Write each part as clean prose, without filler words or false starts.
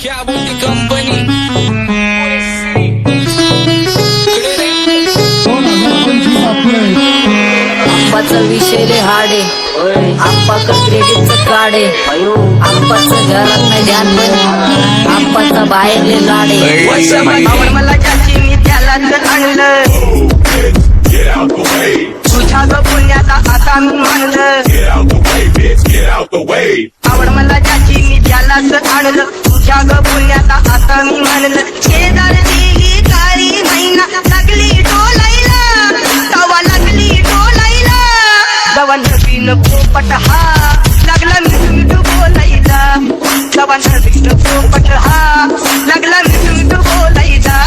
क्या बोलती कंपनी आप्पाचा विषय रे हाडे आप्पाचं क्रेडिटचं काढे आप्पाचं घरात नाही ध्यान पण आप्पाचा बाहेरले लाडे आवड मला ज्याची मी त्यालाच आणलं तुझ्या ग पुण्याचा आता मी मानलं आवड मला ज्याची मी त्यालाच आणलं तुझ्या ग पुण्याचा आता मी मानलं शेजार दिली काळी महिना लागली डोलायला तवा लागली डोलायला जवा नवीन पोपट हा लागला मिठू बोलायला जवा नवीन पोपट हा लागला मिठू बोलायला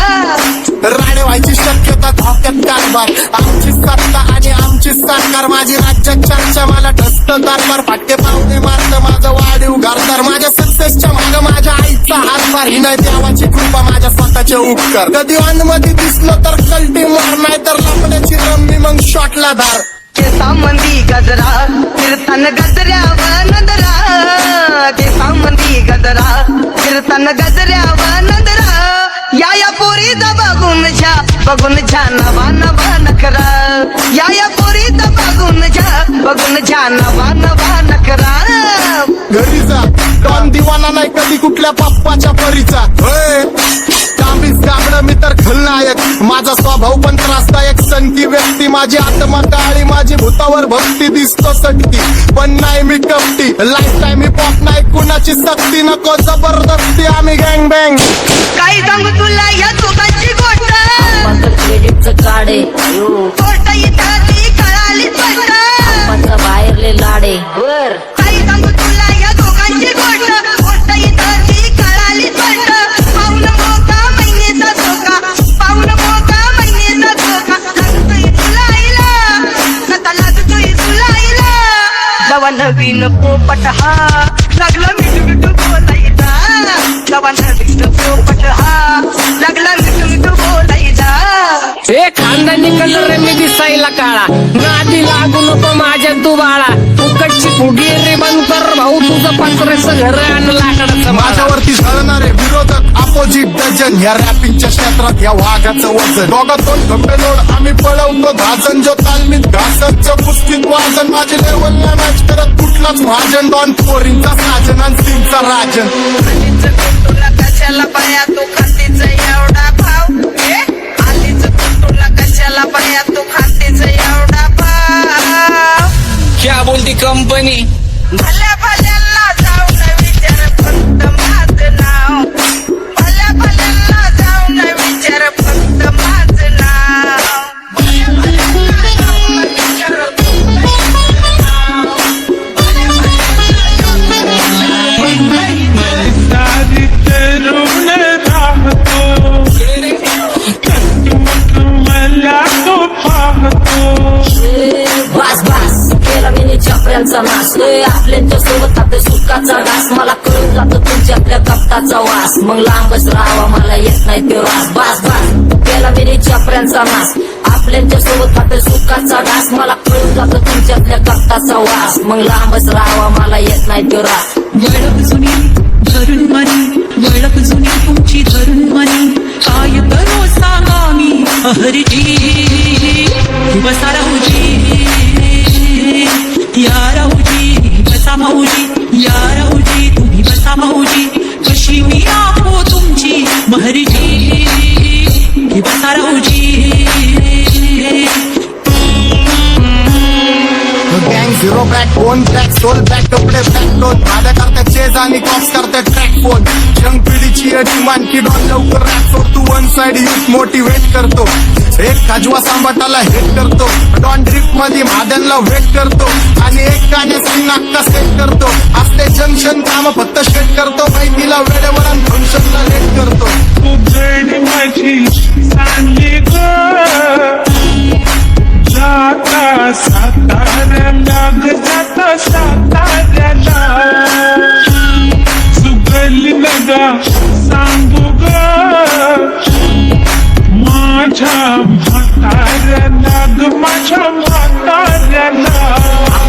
राणे व्हायची शक्यता धोक्यात कारभार आमची सत्ता आणि आमची सरकार माझी राज्यात चर्चा मला ठसत कारभार फाटके पावणे मारत माझं वाढीव घरदार माझ्या सक्सेसच्या माग माझ्या आईचा हातभार ही नाही देवाची कृपा माझ्या स्वतःचे उपकार कधी मध्ये दिसलं तर कल्टी मार नाही तर लपण्याची रम्मी मग शॉटला धार केसामंदी गजरा फिरताना गजऱ्यावर नजरा केसामंदी गजरा फिरताना गजऱ्यावर नजरा या पोरीचा बघून झा नवा नवा नखरा या पोरीचा बघून झा नवा नवा नखरा घरी जा डॉन दिवाना नाही कधी कुठल्या पप्पाच्या परीचा कामीच गाबड मी तर खलनायक माझा स्वभाव पण त्रासदायक सनकी व्यक्ती माझी आत्मा काळी माझी भूतावर भक्ती दिसतो सटकी पण नाही मी कपटी लाईफ टाईम ही पॉप नाही कुणाची सक्ती नको जबरदस्ती आम्ही गँग बँग काही सांगू तुला या दोघांची गोष्ट आप्पाचं क्रेडिटचं काढे गोष्ट इथं ती कळाली स्पष्ट आप्पाचा बाहेरले लाडे काही सांगू तुला या दोघांची गोष्ट इथं ती कळाली स्पष्ट पाऊल मोका महिनेचा धोका पाऊल मोका महिनेचा धोका लागतोय तुला आईला नका लागतोय तुला आईला जवा नवीन पोपट हा लागला मिठू बोलायचा जवा नवीन पोपट हा लागला मिठू बोलायचा ए खानदानी कलर रे मी दिसायला काळा नादी लागू नको माझ्या तू बाळा फुकटची फुगी रे बंद कर भाऊ तुझं पात्रेचं घर आणि लाकडाचं माझ्यावरती झळणारे विरोधक अपोजिट डझन या रॅपिंगच्या क्षेत्रात या वाघाचं वजन दोघातून खंबे लोड आम्ही पळवतो धाजन जो तालमीत घासतचं पुस्तीत वाजन माझी लेवल नाही मॅच करत कुठलाच भाजन डॉन पोरींचा साजन आणि सिंगचा राजन तुला कशाला पाया तू खातीचा एवढा भाव आलीच तुला कशाला पाया तू खातीचा एवढा भाव क्या बोलती कंपनी भल्या भल्यांना जाऊन विचार फक्त माझं नाव भल्या भल्यांना जाऊन विचार फक्त माझं नाव भल्या भल्यांना जाऊन विचार फक्त माझं नाव भल्या सारी तरुण राहतो मला तो पाहतो बास बास केला मी चपऱ्यांचा नाश आपल्या सोबत आपल्या सुखाचा घास मला कळून जातो तुमच्यातल्या कपटाचा वास मग लांबच राहावा मला येत नाही तो रास बास बास केला मी चपऱ्यांचा नाश आपल्या सोबत आपल्या सुखाचा घास मला कळून जातो तुमच्यातल्या कपटाचा वास मग लांबच राहावा मला येत नाही तो रास वळख जुनी धरून मनी वळख जुनी तुमची धरून मनी काय करो सांगा मी हरजी बसा राहूजी या राहूजी बसा भाऊजी या राहूजी तुम्ही बसा भाऊजी कशी मी राहो तुमची महरजी बसा राहूजी गँग zero back phone track soul back कपडे बॅक दोन भाड्या करतात चेज आणि कॉप्स करतात ट्रॅक फोन यंग पिढीची डिमांड की डॉन लवकर रॅप सोड तू वन साइड युथ मोटिवेट करतो एक काजवा सांबाटाला हेट करतो डॉन ड्रिफ्ट मध्ये महादनला वेट करतो आणि एक गाण्याची नाक्का सेट करतो असते जंक्शन काम फक्त शेट करतो माहितीला वेळेवर आणि फंक्शनला लेट करतो तुझडी माझी चांगली ग जाता साताऱ्याला ग जाता साताऱ्याला सुगली नगा सांगू ग माझ्या म्हाताऱ्याला ग माझ्या म्हाताऱ्याला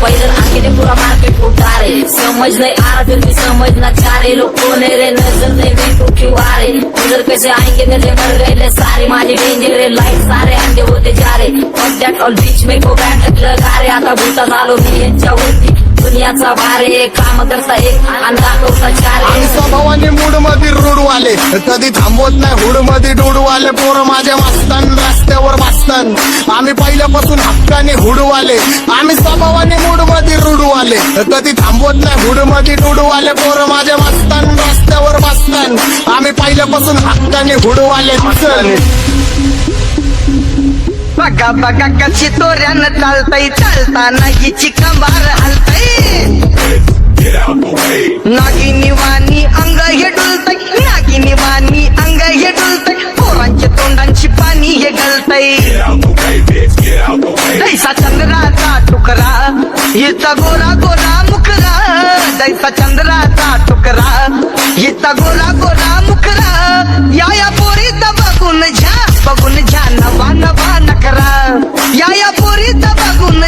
पहिलं आखिरे पुरा मार्केट उतारे समज नहीं आ रहा फिर भी समझना चाह रहे लोग कौन है रे नजर नहीं तू क्यों आ रहे उधर कैसे आएंगे मेरे मर गए सारे माझे डेंजर लाईट सारे अंडे होते जा रे और दॅट ऑल बीच में गो बॅट लगा रे आता भूता झालो मी यांच्यावरती दुनियाचा भारे काम करता एक आणि दाखवता चार आणि स्वभावाने मूड मध्ये रूडवाले कधी थांबवत नाही हुड मध्ये डोडवाले पोरं माझ्या मस्तान रस्त्यावर बसतान आम्ही पहिल्यापासून हक्काने हुडवाले आम्ही स्वभावाने मूड मध्ये रूडवाले कधी थांबवत नाही हुड मध्ये डोडवाले पोरं माझ्या मस्तान रस्त्यावर बसतान आम्ही पहिल्यापासून हक्काने हुडवाले बघा बघा कशी तोऱ्यानं चालतय चालताना हिची कंबार हलतय नागिनी वाणी अंग हे डुलतय नागिनी वाणी अंग हे डुलतय पोरांच्या तोंडांची पाणी हे गलतय जैसा चंद्राचा तुकडा हिचा गोरा गोरा मुखरा जैसा चंद्राचा तुकडा हिचा गोरा गोरा मुखरा या पोरीचा बघून झा नवा नवा नकरा या पोरीचा बघून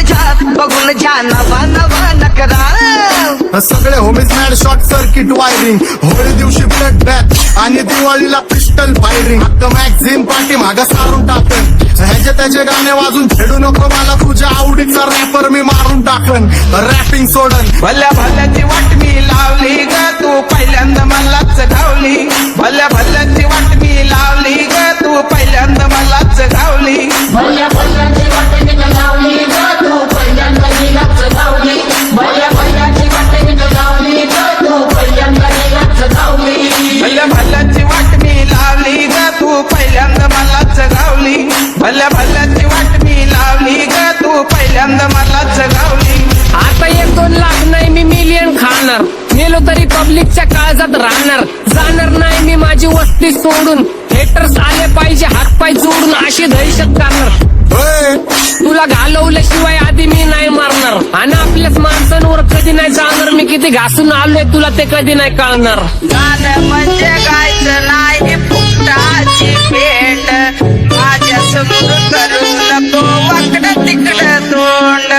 झा नवा नवा नकरा सगळे homies mad short circuit wiring Holi दिवशी ब्लड बॅथ आणि दिवाळीला पिस्टल फायरिंग हक्क मॅगझिन पाठी मागा सारून टाकन ह्याचे त्याचे गाणे वाजून खेळू नको मला तुझ्या आवडीचा रॅपर मी मारून टाकन रॅपिंग सोडन भल्या भल्याची वाट मी लावली ग तू पहिल्यांदा मलाच गावली भल्या भल्याची वाट मी लावली ग तू पहिल्यांदा मलाच गावली भल्या भल्याची वाट मी लावली ग तू पहिल्यांदा मीलाच गावली भल्या भल्याची वाट मी लावली ग तू पहिल्यांदा मीलाच गावली भल्या भल्याची वाट मी लावली ग तू पहिल्यांदा मलाच गावली भल्या भल्याची वाट मी लावली ग तू पहिल्यांदा मलाच गावली आता 1-2 लाख नाही मी मिलियन खाणार मेलो तरी पब्लिकच्या काळजात राहणार जाणार नाही मी माझी वस्ती सोडून हेटर्स आले पाहिजे हातपाय जोडून अशी दहशत करणार तुला घालवल्याशिवाय आधी मी नाही मारणार आणि आपल्याच माणसांवर कधी नाही जाणार मी किती घासून आलोय तुला ते कधी नाही कळणार गाणं म्हणजे गायचं नाही फुकटाची भेट माझ्या समोर करू नको वाकडं तिकडं तोंड